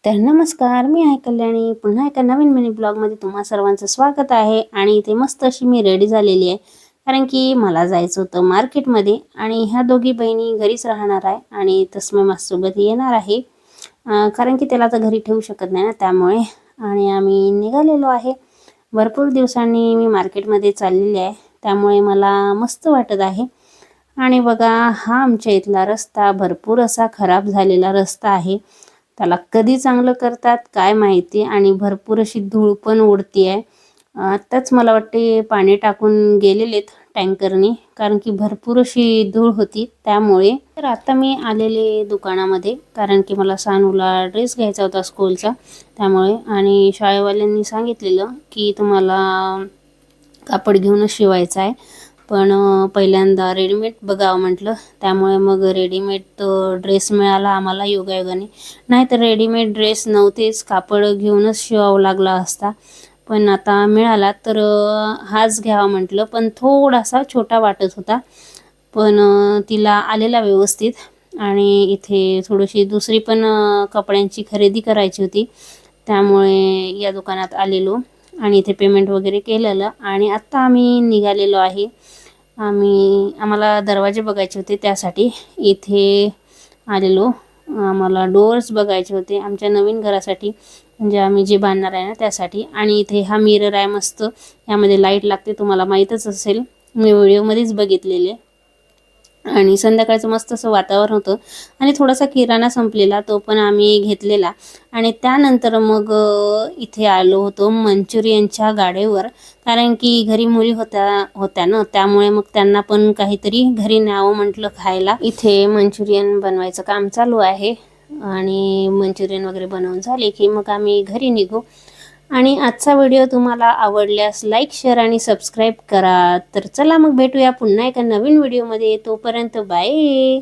तर नमस्कार, मी आहे कल्याणी. पुन्हा एका नवीन मिनी ब्लॉगमध्ये तुम्हा सर्वांचं स्वागत आहे. आणि इथे मस्त अशी मी रेडी झालेली आहे, कारण की मला जायचं होतं मार्केटमध्ये. आणि ह्या दोघी बहिणी घरीच राहणार आहे आणि तस्मै माझ्यासोबत येणार आहे, कारण की त्याला तर घरी ठेवू शकत नाही ना, त्यामुळे. आणि आम्ही निघालेलो आहे. भरपूर दिवसांनी मी मार्केटमध्ये चाललेली आहे, त्यामुळे मला मस्त वाटत आहे. आणि बघा, हा आमच्या इथला रस्ता भरपूर असा खराब झालेला रस्ता आहे. त्याला कधी चांगलं करतात काय माहिती. आणि भरपूर अशी धूळ पण उडती आहे. आत्ताच मला वाटते पाणी टाकून गेलेलेत टँकरनी, कारण की भरपूर अशी धूळ होती त्यामुळे. तर आता मी आलेले दुकानामध्ये, कारण की मला सानूला ड्रेस घ्यायचा होता स्कूलचा, त्यामुळे. आणि शाळेवाल्यांनी सांगितलेलं की तुम्हाला कापड घेऊनच शिवायचं आहे, पण पहिल्यांदा रेडीमेड बघावं म्हटलं. त्यामुळे मग रेडीमेड ड्रेस मिळाला आम्हाला योगायोगाने. नाही तर रेडीमेड ड्रेस नव्हतेच, कापड घेऊनच शिवावं लागला असता. पण आता मिळाला तर हाच घ्यावा म्हटलं, पण थोडासा छोटा वाटत होता, पण तिला आलेला व्यवस्थित. आणि इथे थोडीशी दुसरी पण कपड्यांची खरेदी करायची होती, त्यामुळे या दुकानात आलेलो आणि इथे पेमेंट वगैरे केलेलं. आणि आत्ता आम्ही निघालेलो आहे. आम्हाला दरवाजे बघायचे होते, त्यासाठी इथे आलेलो. आम्हाला डोअर्स बघायचे होते आमच्या नवीन घरासाठी, म्हणजे आम्ही जे बांधणार आहे ना त्यासाठी. आणि इथे हा मिरर आहे मस्त, यामध्ये लाईट लागते, तुम्हाला माहीतच असेल, मी व्हिडिओमध्येच बघितलेले. आणि संध्याकाळचं मस्त असं वातावरण होतं. आणि थोडासा किराणा संपलेला, तो पण आम्ही घेतलेला. आणि त्यानंतर मग इथे आलो होतो मंचुरियनच्या गाड्यावर, कारण की घरी मुली होत्या ना, त्यामुळे मग त्यांना पण काहीतरी घरी न्यावं म्हटलं खायला. इथे मंचुरियन बनवायचं काम चालू आहे, आणि मंचुरियन वगैरे बनवून झाले की मग आम्ही घरी निघू. आणि आजचा व्हिडिओ तुम्हाला आवडल्यास लाईक, शेअर आणि सबस्क्राईब करा. तर चला मग भेटूया पुन्हा एका नवीन व्हिडिओमध्ये. तोपर्यंत बाय.